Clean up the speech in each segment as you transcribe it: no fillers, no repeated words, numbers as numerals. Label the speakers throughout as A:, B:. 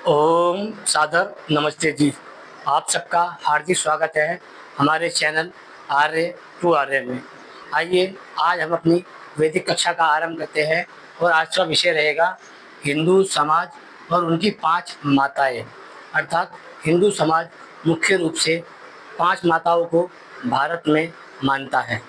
A: ओम सादर नमस्ते जी। आप सबका हार्दिक स्वागत है हमारे चैनल आर्य टू आर्य में। आइए आज हम अपनी वैदिक कक्षा का आरंभ करते हैं और आज का विषय रहेगा हिंदू समाज और उनकी 5 माताएं। अर्थात हिंदू समाज मुख्य रूप से 5 माताओं को भारत में मानता है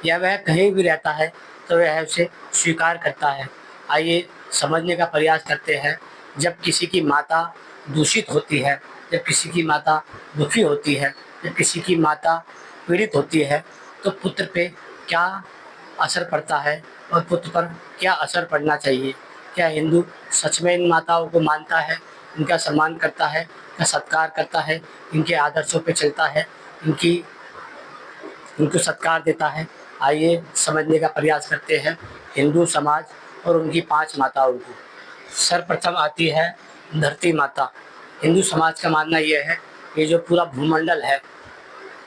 A: या वह कहीं भी रहता है तो वह उसे स्वीकार करता है। आइए समझने का प्रयास करते हैं। जब किसी की माता दूषित होती है, जब किसी की माता दुखी होती है, जब किसी की माता पीड़ित होती है तो पुत्र पे क्या असर पड़ता है और पुत्र पर क्या असर पड़ना चाहिए। क्या हिंदू सच में इन माताओं को मानता है, इनका सम्मान करता है, इनका सत्कार करता है, इनके आदर्शों पे चलता है, इनको सत्कार देता है? आइए समझने का प्रयास करते हैं हिंदू समाज और उनकी 5 माताओं को। सर्वप्रथम आती है धरती माता। हिंदू समाज का मानना यह है ये जो पूरा भूमंडल है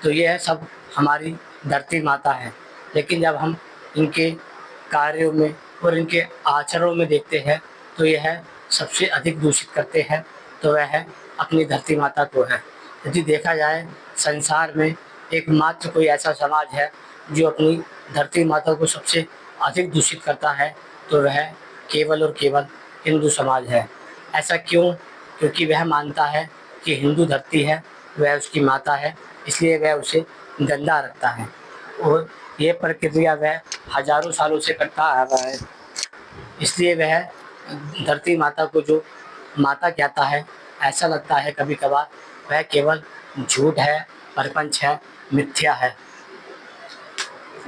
A: तो यह सब हमारी धरती माता है। लेकिन जब हम इनके कार्यों में और इनके आचरणों में देखते हैं तो यह सबसे अधिक दूषित करते हैं तो वह अपनी धरती माता को है। यदि देखा जाए संसार में एकमात्र कोई ऐसा समाज है जो अपनी धरती माता को सबसे अधिक दूषित करता है तो वह केवल और केवल हिंदू समाज है। ऐसा क्यों? क्योंकि वह मानता है कि हिंदू धरती है, वह उसकी माता है, इसलिए वह उसे गंदा रखता है और ये प्रक्रिया वह हजारों सालों से करता आ रहा है। इसलिए वह धरती माता को जो माता कहता है, ऐसा लगता है कभी कभार वह केवल झूठ है, प्रपंच है, मिथ्या है।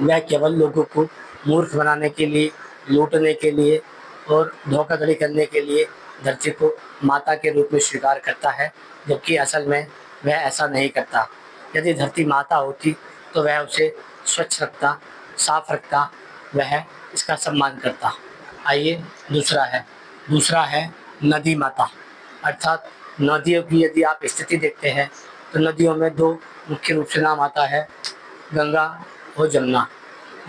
A: वह केवल लोगों को मूर्ख बनाने के लिए, लूटने के लिए और धोखाधड़ी करने के लिए धरती को माता के रूप में स्वीकार करता है, जबकि असल में वह ऐसा नहीं करता। यदि धरती माता होती तो वह उसे स्वच्छ रखता, साफ रखता, वह इसका सम्मान करता। आइए दूसरा है नदी माता। अर्थात नदियों की यदि आप स्थिति देखते हैं तो नदियों में 2 मुख्य रूप से नाम आता है, गंगा और जमुना।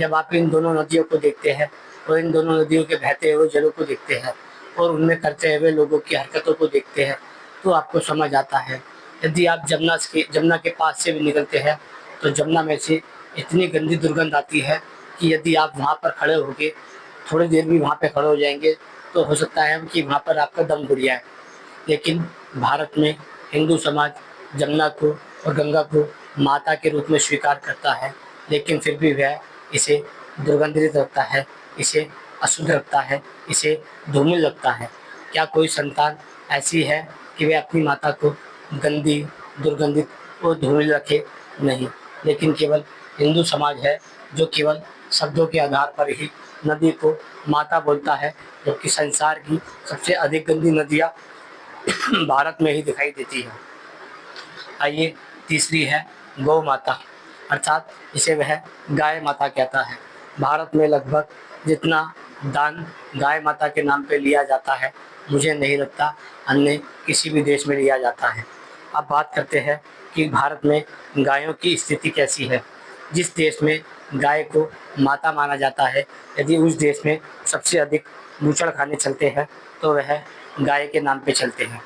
A: जब आप इन दोनों नदियों को देखते हैं और इन दोनों नदियों के बहते हुए जलों को देखते हैं और उनमें करते हुए लोगों की हरकतों को देखते हैं तो आपको समझ आता है। यदि आप जमुना के पास से भी निकलते हैं तो जमुना में से इतनी गंदी दुर्गंध आती है कि यदि आप वहाँ पर खड़े होके थोड़ी देर भी वहाँ पे खड़े हो जाएंगे तो हो सकता है कि वहाँ पर आपका दम घुट जाए। लेकिन भारत में हिंदू समाज जमुना को और गंगा को माता के रूप में स्वीकार करता है, लेकिन फिर भी वह इसे दुर्गंधित रखता है, इसे अशुद्ध रखता है, इसे धूमिल रखता है। क्या कोई संतान ऐसी है कि वह अपनी माता को गंदी, दुर्गंधित और धूमिल रखे? नहीं। लेकिन केवल हिंदू समाज है जो केवल शब्दों के आधार पर ही नदी को माता बोलता है, जबकि संसार की सबसे अधिक गंदी नदियाँ भारत में ही दिखाई देती है। आइए तीसरी है गौ माता। अर्थात इसे वह गाय माता कहता है। भारत में लगभग जितना दान गाय माता के नाम पे लिया जाता है, मुझे नहीं लगता अन्य किसी भी देश में लिया जाता है। अब बात करते हैं कि भारत में गायों की स्थिति कैसी है। जिस देश में गाय को माता माना जाता है, यदि उस देश में सबसे अधिक बूचड़खाने चलते हैं तो वह गाय के नाम पे चलते हैं।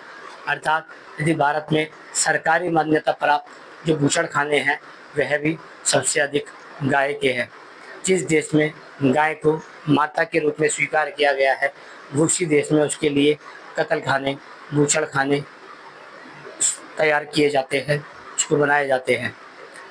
A: अर्थात यदि भारत में सरकारी मान्यता प्राप्त जो बूचड़खाने हैं वह भी सबसे अधिक गाय के हैं। जिस देश में गाय को माता के रूप में स्वीकार किया गया है उसी देश में उसके लिए कत्लखाने, बूचड़खाने तैयार किए जाते हैं, उसको बनाए जाते हैं।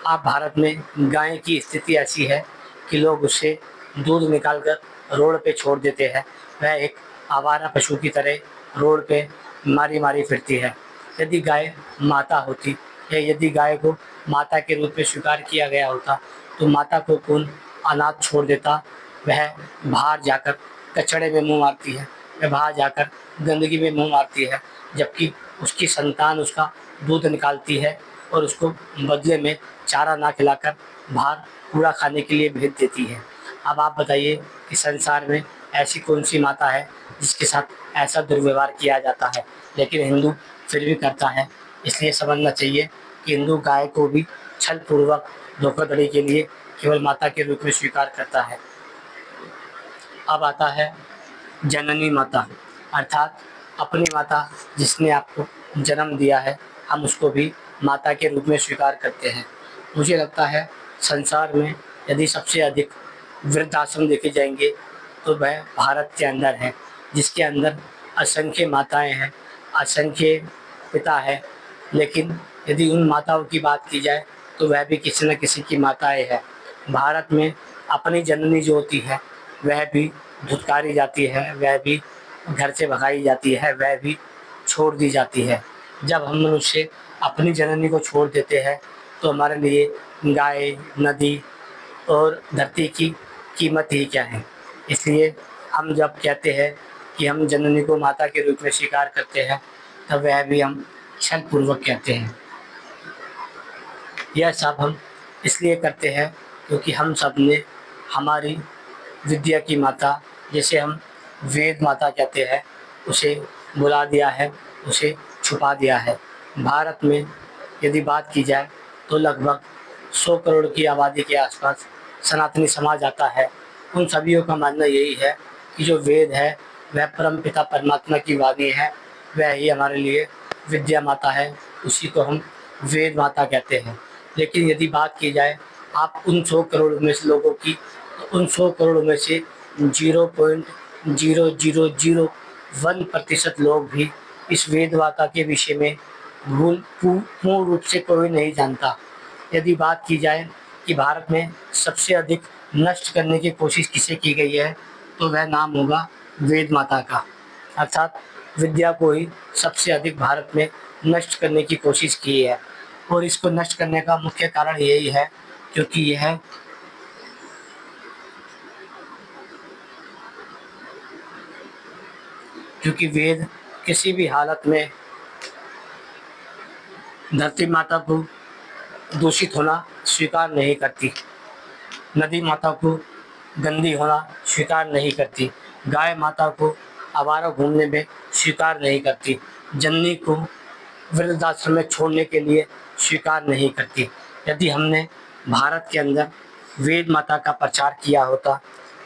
A: अब भारत में गाय की स्थिति ऐसी है कि लोग उससे दूध निकालकर रोड पे छोड़ देते हैं। वह एक आवारा पशु की तरह रोड पे मारी मारी फिरती है। यदि गाय माता होती या यदि गाय को माता के रूप में स्वीकार किया गया होता तो माता को कौन अनाथ छोड़ देता? वह बाहर जाकर कचड़े में मुँह मारती है, वह बाहर जाकर गंदगी में मुँह मारती है, जबकि उसकी संतान उसका दूध निकालती है और उसको बदले में चारा ना खिलाकर बाहर कूड़ा खाने के लिए भेज देती है। अब आप बताइए कि संसार में ऐसी कौन सी माता है जिसके साथ ऐसा दुर्व्यवहार किया जाता है, लेकिन हिंदू फिर भी करता है। इसलिए समझना चाहिए कि हिंदू गाय को भी छलपूर्वक धोखाधड़ी के लिए केवल माता के रूप में स्वीकार करता है। अब आता है जननी माता। अर्थात अपनी माता जिसने आपको जन्म दिया है, हम उसको भी माता के रूप में स्वीकार करते हैं। मुझे लगता है संसार में यदि सबसे अधिक वृद्धाश्रम देखे जाएंगे तो वह भारत के अंदर है, जिसके अंदर असंख्य माताएं हैं, असंख्य पिता है। लेकिन यदि उन माताओं की बात की जाए तो वह भी किसी न किसी की माताएं हैं। भारत में अपनी जननी जो होती है वह भी धुतकारी जाती है, वह भी घर से भगाई जाती है, वह भी छोड़ दी जाती है। जब हम मनुष्य अपनी जननी को छोड़ देते हैं तो हमारे लिए गाय, नदी और धरती की कीमत ही क्या है। इसलिए हम जब कहते हैं कि हम जननी को माता के रूप में स्वीकार करते हैं, तब वह भी हम छलपूर्वक कहते हैं। यह सब हम इसलिए करते हैं क्योंकि हम सब ने हमारी विद्या की माता, जिसे हम वेद माता कहते हैं, उसे बुला दिया है, उसे छुपा दिया है। भारत में यदि बात की जाए तो लगभग 100 करोड़ की आबादी के आसपास सनातनी समाज आता है। उन सभीयों का मानना यही है कि जो वेद है वह परमपिता परमात्मा की वाणी है, वह ही हमारे लिए विद्या माता है, उसी को हम वेद माता कहते हैं। लेकिन यदि बात की जाए आप उन 100 करोड़ में से लोगों की, तो उन 100 करोड़ में से 0.0001% लोग भी इस वेद माता के विषय में पूर्ण रूप से कोई नहीं जानता। यदि बात की जाए कि भारत में सबसे अधिक नष्ट करने की कोशिश किसे की गई है, तो वह नाम होगा वेद माता का। अर्थात विद्या को ही सबसे अधिक भारत में नष्ट करने की कोशिश की है। और इसको नष्ट करने का मुख्य कारण यही है क्योंकि वेद किसी भी हालत में धरती माता को दूषित होना स्वीकार नहीं करती, नदी माता को गंदी होना स्वीकार नहीं करती, गाय माता को आवारा घूमने में स्वीकार नहीं करती, जननी को वृद्धाश्रम में छोड़ने के लिए स्वीकार नहीं करती। यदि हमने भारत के अंदर वेद माता का प्रचार किया होता,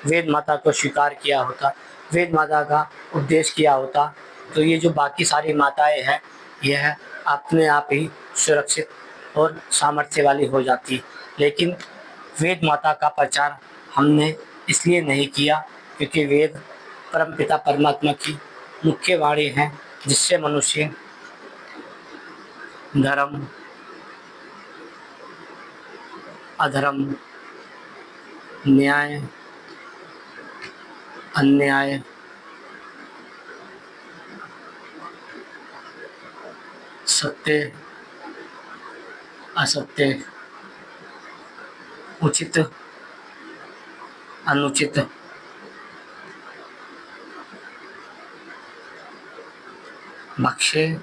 A: वेद माता को स्वीकार किया होता, वेद माता का उपदेश किया होता, तो ये जो बाकी सारी माताएं हैं यह अपने आप ही सुरक्षित और सामर्थ्य वाली हो जाती। लेकिन वेद माता का प्रचार हमने इसलिए नहीं किया क्योंकि वेद परमपिता परमात्मा की मुख्य वाणी है, जिससे मनुष्य धर्म, अधर्म, न्याय, अन्याय, सत्य, असत्य, उचित, अनुचित, भक्ष्य,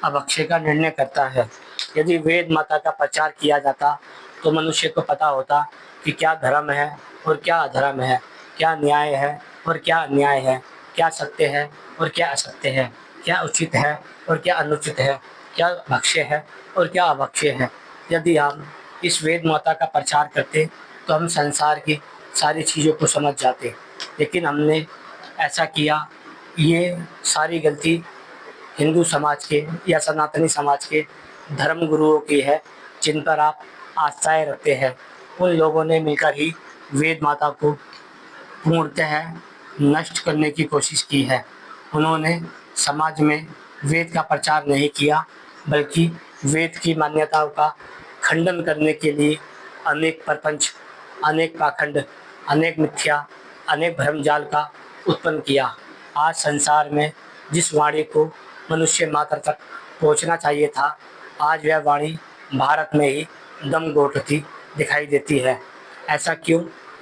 A: अभक्ष्य का निर्णय करता है। यदि वेद माता का प्रचार किया जाता तो मनुष्य को पता होता कि क्या धर्म है और क्या अधर्म है, क्या न्याय है और क्या अन्याय है, क्या सत्य है और क्या असत्य है, क्या उचित है और क्या अनुचित है, क्या भक्ष्य है और क्या अभक्ष्य है। यदि हम इस वेद माता का प्रचार करते तो हम संसार की सारी चीज़ों को समझ जाते। लेकिन हमने ऐसा किया, ये सारी गलती हिंदू समाज के या सनातनी समाज के धर्म गुरुओं की है, जिन पर आप आस्थाएं रखते हैं। उन लोगों ने मिलकर ही वेद माता को पूर्णतः नष्ट करने की कोशिश की है। उन्होंने समाज में वेद का प्रचार नहीं किया, बल्कि वेद की मान्यताओं का खंडन करने के लिए अनेक प्रपंच, अनेक पाखंड, अनेक मिथ्या, अनेक भ्रमजाल का उत्पन्न किया। आज संसार में जिस वाणी को मनुष्य मात्र तक पहुंचना चाहिए था, आज वह वाणी भारत में ही दम घोंटती दिखाई देती है। ऐसा क्यों?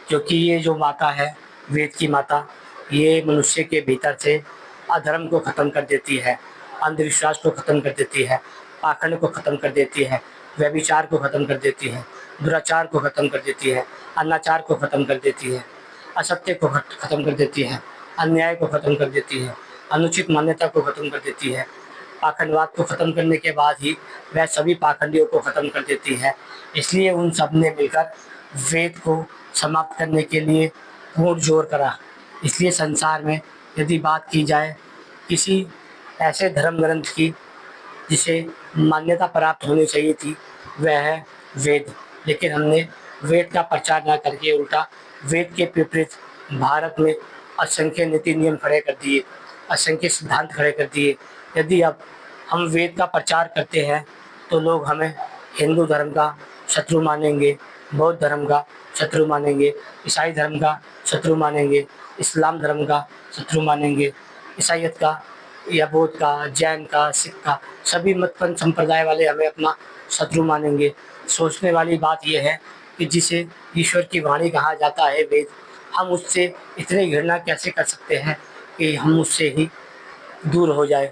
A: क्योंकि ये जो माता है, वेद की माता, ये मनुष्य के भीतर से अधर्म को ख़त्म कर देती है, अंधविश्वास को ख़त्म कर देती है, पाखंड को ख़त्म कर देती है, व्यभिचार को ख़त्म कर देती है, दुराचार को ख़त्म कर देती है, अनाचार को ख़त्म कर देती है, असत्य को ख़त्म कर देती है, अन्याय को ख़त्म कर देती है, अनुचित मान्यता को ख़त्म कर देती है। पाखंडवाद को ख़त्म करने के बाद ही वह सभी पाखंडियों को ख़त्म कर देती है। इसलिए उन सब ने मिलकर वेद को समाप्त करने के लिए पुरजोर करा। इसलिए संसार में यदि बात की जाए किसी ऐसे धर्म ग्रंथ की जिसे मान्यता प्राप्त होनी चाहिए थी, वह है वेद। लेकिन हमने वेद का प्रचार न करके उल्टा वेद के विपरीत भारत में असंख्य नीति नियम खड़े कर दिए, असंख्य सिद्धांत खड़े कर दिए। यदि अब हम वेद का प्रचार करते हैं तो लोग हमें हिंदू धर्म का शत्रु मानेंगे, बौद्ध धर्म का शत्रु मानेंगे, ईसाई धर्म का शत्रु मानेंगे, इस्लाम धर्म का शत्रु मानेंगे, ईसाइयत का या बौद्ध का, जैन का, सिख का, सभी मतपंथ संप्रदाय वाले हमें अपना शत्रु मानेंगे। सोचने वाली बात यह है कि जिसे ईश्वर की वाणी कहा जाता है वेद, हम उससे इतनी घृणा कैसे कर सकते हैं कि हम उससे ही दूर हो जाए।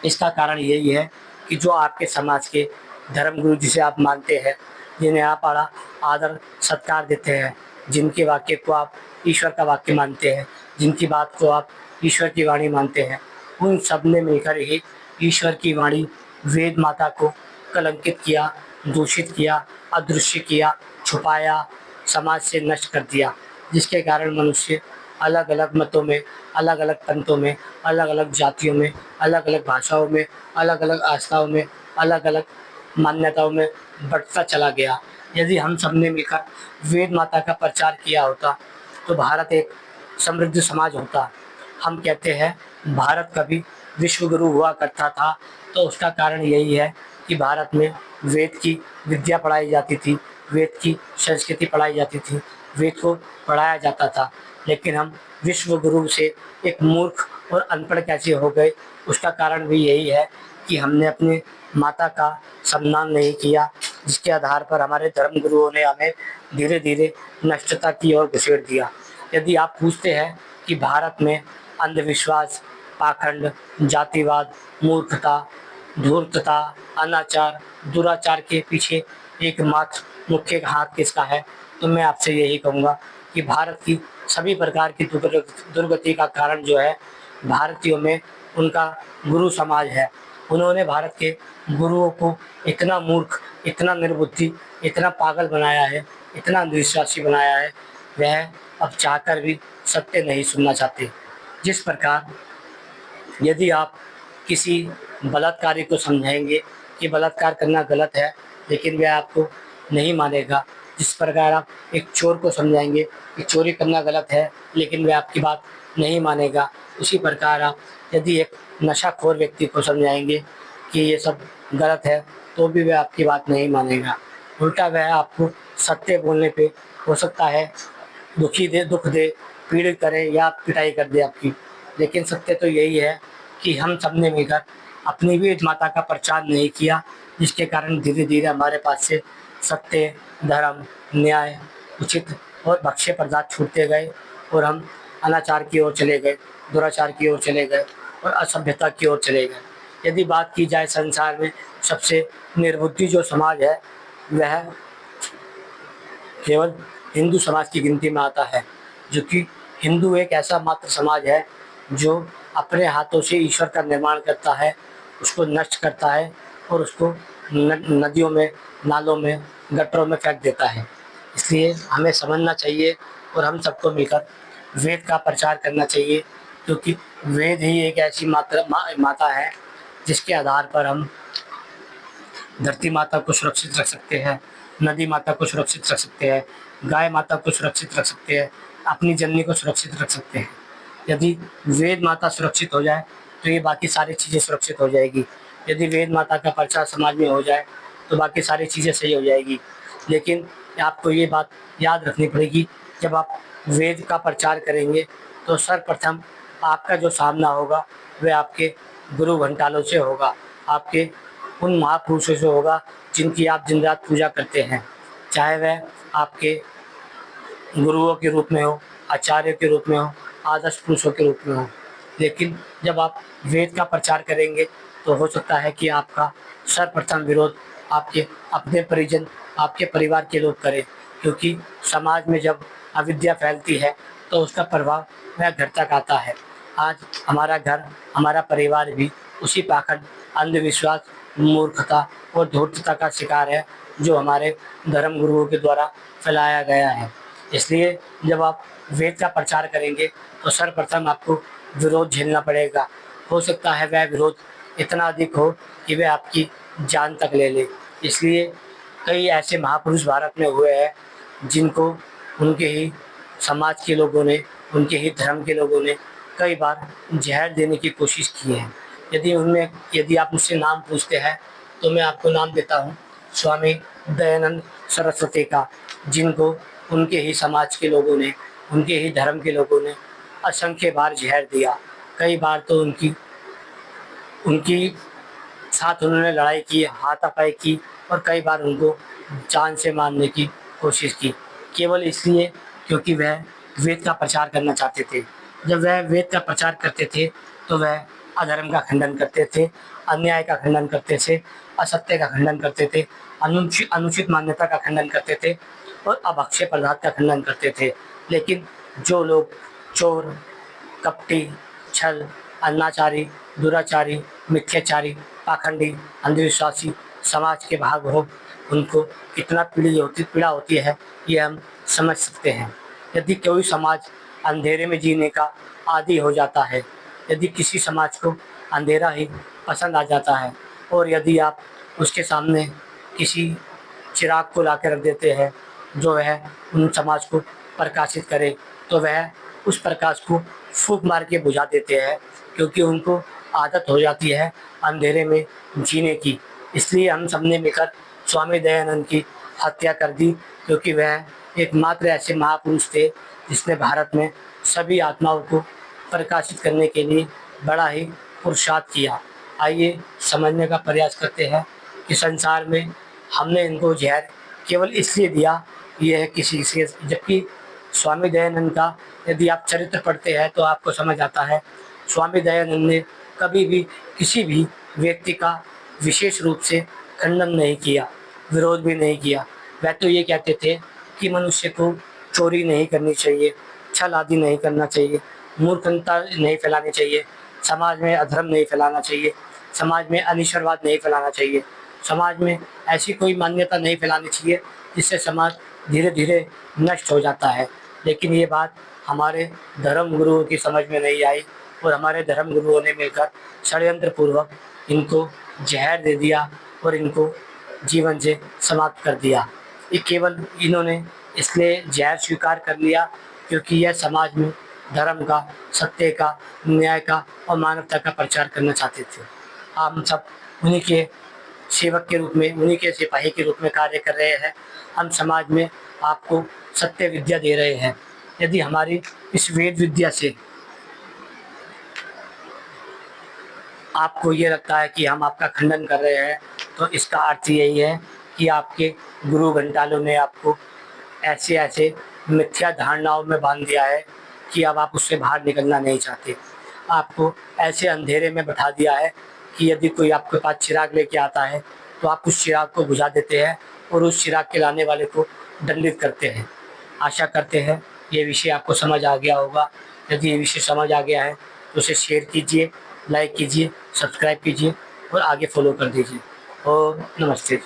A: इसका कारण यही है कि जो आपके समाज के धर्मगुरु जिसे आप मानते हैं, जिन्हें आप बड़ा आदर सत्कार देते हैं, जिनके वाक्य को आप ईश्वर का वाक्य मानते हैं, जिनकी बात को आप ईश्वर की वाणी मानते हैं, उन सब ने मिलकर ही ईश्वर की वाणी वेद माता को कलंकित किया, दूषित किया, अदृश्य किया, छुपाया, समाज से नष्ट कर दिया। जिसके कारण मनुष्य अलग अलग मतों में, अलग अलग पंथों में, अलग अलग जातियों में, अलग अलग भाषाओं में, अलग अलग आस्थाओं में, अलग अलग मान्यताओं में बँटता चला गया। यदि हम सब ने मिलकर वेद माता का प्रचार किया होता तो भारत एक समृद्ध समाज होता। हम कहते हैं भारत कभी विश्व गुरु हुआ करता था, तो उसका कारण यही है कि भारत में वेद की विद्या पढ़ाई जाती थी, वेद की संस्कृति पढ़ाई जाती थी, वेद को पढ़ाया जाता था। लेकिन हम विश्व गुरु से एक मूर्ख और अनपढ़ कैसे हो गए, उसका कारण भी यही है कि हमने अपने माता का सम्मान नहीं किया, जिसके आधार पर हमारे धर्म गुरुओं ने हमें धीरे धीरे नष्टता की ओर घसीट दिया। यदि आप पूछते हैं कि भारत में अंधविश्वास, पाखंड, जातिवाद, मूर्खता, धूर्तता, अनाचार, दुराचार के पीछे एकमात्र मुख्य हाथ किसका है, तो मैं आपसे यही कहूँगा कि भारत की सभी प्रकार की दुर्गति का कारण जो है भारतीयों में उनका गुरु समाज है। उन्होंने भारत के गुरुओं को इतना मूर्ख, इतना निर्बुद्धि, इतना पागल बनाया है, इतना अंधविश्वासी बनाया है, वह अब चाहकर भी सत्य नहीं सुनना चाहते। जिस प्रकार यदि आप किसी बलात्कारी को समझाएंगे कि बलात्कार करना गलत है, लेकिन वह आपको नहीं मानेगा। जिस प्रकार आप एक चोर को समझाएंगे कि चोरी करना गलत है, लेकिन वह आपकी बात नहीं मानेगा, उसी प्रकार आप यदि एक नशाखोर व्यक्ति को समझाएंगे कि ये सब गलत है, तो भी वह आपकी बात नहीं मानेगा। उल्टा वह आपको सत्य बोलने पे हो सकता है दुख दे, पीड़ित करे या पिटाई कर दे आपकी। लेकिन सत्य तो यही है कि हम सब ने मिलकर अपनी वेद माता का प्रचार नहीं किया, जिसके कारण धीरे धीरे हमारे पास से सत्य, धर्म, न्याय, उचित और भक्ष्य पदार्थ छूटते गए और हम अनाचार की ओर चले गए, दुराचार की ओर चले गए और असभ्यता की ओर चले गए। यदि बात की जाए संसार में सबसे निर्बुद्धि जो समाज है, वह केवल हिंदू समाज की गिनती में आता है। जो कि हिंदू एक ऐसा मात्र समाज है जो अपने हाथों से ईश्वर का निर्माण करता है, उसको नष्ट करता है और उसको नदियों में, नालों में, गटरों में फेंक देता है। इसलिए हमें समझना चाहिए और हम सबको मिलकर वेद का प्रचार करना चाहिए, क्योंकि वेद ही एक ऐसी माता है जिसके आधार पर हम धरती माता को सुरक्षित रख सकते हैं, नदी माता को सुरक्षित रख सकते हैं, गाय माता को सुरक्षित रख सकते हैं, अपनी जननी को सुरक्षित रख सकते हैं। यदि वेद माता सुरक्षित हो जाए तो ये बाकी सारी चीज़ें सुरक्षित हो जाएगी। यदि वेद माता का प्रचार समाज में हो जाए तो बाकी सारी चीज़ें सही हो जाएगी। लेकिन आपको ये बात याद रखनी पड़ेगी, जब आप वेद का प्रचार करेंगे तो सर्वप्रथम आपका जो सामना होगा वह आपके गुरु घंटालों से होगा, आपके उन महापुरुषों से होगा जिनकी आप दिन रात पूजा करते हैं। चाहे वह आपके गुरुओं के रूप में हो, आचार्य के रूप में हो, आदर्श पुरुषों के रूप में हो। लेकिन जब आप वेद का प्रचार करेंगे तो हो सकता है कि आपका सर्वप्रथम विरोध आपके अपने परिजन, आपके परिवार के लोग करें, क्योंकि समाज में जब अविद्या फैलती है तो उसका प्रभाव वह घर तक आता है। आज हमारा घर, हमारा परिवार भी उसी पाखंड, अंधविश्वास, मूर्खता और धूर्तता का शिकार है जो हमारे धर्म गुरुओं के द्वारा फैलाया गया है। इसलिए जब आप वेद का प्रचार करेंगे तो सर्वप्रथम आपको विरोध झेलना पड़ेगा। हो सकता है वह विरोध इतना अधिक हो कि वह आपकी जान तक ले ले। इसलिए कई ऐसे महापुरुष भारत में हुए हैं जिनको उनके ही समाज के लोगों ने, उनके ही धर्म के लोगों ने कई बार ज़हर देने की कोशिश की है। यदि आप मुझसे नाम पूछते हैं तो मैं आपको नाम देता हूँ स्वामी दयानंद सरस्वती का, जिनको उनके ही समाज के लोगों ने, उनके ही धर्म के लोगों ने असंख्य बार ज़हर दिया। कई बार तो उनकी साथ उन्होंने लड़ाई की, हाथापाई की और कई बार उनको जान से मारने की कोशिश की, केवल इसलिए क्योंकि वह वेद का प्रचार करना चाहते थे। जब वह वेद का प्रचार करते थे तो वह अधर्म का खंडन करते थे, अन्याय का खंडन करते थे, असत्य का खंडन करते थे, अनुचित मान्यता का खंडन करते थे और अभक्ष्य पदार्थ का खंडन करते थे। लेकिन जो लोग चोर, कपटी, छल, अनाचारी, दुराचारी, मिथ्याचारी, पाखंडी, अंधविश्वासी समाज के भाग हो, उनको कितना पीड़ा होती है ये हम समझ सकते हैं। यदि कोई समाज अंधेरे में जीने का आदी हो जाता है, यदि किसी समाज को अंधेरा ही पसंद आ जाता है और यदि आप उसके सामने किसी चिराग को ला के रख देते हैं जो वह उन समाज को प्रकाशित करे, तो वह उस प्रकाश को फूँक मार के बुझा देते हैं, क्योंकि उनको आदत हो जाती है अंधेरे में जीने की। इसलिए हम सबने मिलकर स्वामी दयानंद की हत्या कर दी, क्योंकि वह एकमात्र ऐसे महापुरुष थे जिसने भारत में सभी आत्माओं को प्रकाशित करने के लिए बड़ा ही पुरुषार्थ किया। आइए समझने का प्रयास करते हैं कि संसार में हमने इनको ज़हर केवल इसलिए दिया ये है किसी से, जबकि स्वामी दयानंद का यदि आप चरित्र पढ़ते हैं तो आपको समझ आता है स्वामी दयानंद ने कभी भी किसी भी व्यक्ति का विशेष रूप से खंडन नहीं किया, विरोध भी नहीं किया। वह तो ये कहते थे कि मनुष्य को चोरी नहीं करनी चाहिए, छल आदि नहीं करना चाहिए, मूर्खता नहीं फैलानी चाहिए, समाज में अधर्म नहीं फैलाना चाहिए, समाज में अनिश्वरवाद नहीं फैलाना चाहिए, समाज में ऐसी कोई मान्यता नहीं फैलानी चाहिए जिससे समाज धीरे धीरे नष्ट हो जाता है। लेकिन ये बात हमारे धर्म गुरुओं की समझ में नहीं आई और हमारे धर्म गुरुओं ने मिलकर षड्यंत्र पूर्वक इनको ज़हर दे दिया और इनको जीवन से समाप्त कर दिया। ये केवल इन्होंने इसलिए ज़हर स्वीकार कर लिया क्योंकि यह समाज में धर्म का, सत्य का, न्याय का और मानवता का प्रचार करना चाहते थे। हम सब उन्हीं के सेवक के रूप में, उन्हीं के सिपाही के रूप में कार्य कर रहे हैं। हम समाज में आपको सत्य विद्या दे रहे हैं। यदि हमारी इस वेद विद्या से आपको ये लगता है कि हम आपका खंडन कर रहे हैं, तो इसका अर्थ यही है कि आपके गुरु घंटालों ने आपको ऐसे ऐसे मिथ्या धारणाओं में बांध दिया है कि अब आप उससे बाहर निकलना नहीं चाहते। आपको ऐसे अंधेरे में बैठा दिया है कि यदि कोई आपके पास चिराग लेके आता है तो आप उस चिराग को बुझा देते हैं और उस चिराग के लाने वाले को दंडित करते हैं। आशा करते हैं ये विषय आपको समझ आ गया होगा। यदि ये विषय समझ आ गया है तो उसे शेयर कीजिए, लाइक कीजिए, सब्सक्राइब कीजिए और आगे फॉलो कर दीजिए। और नमस्ते।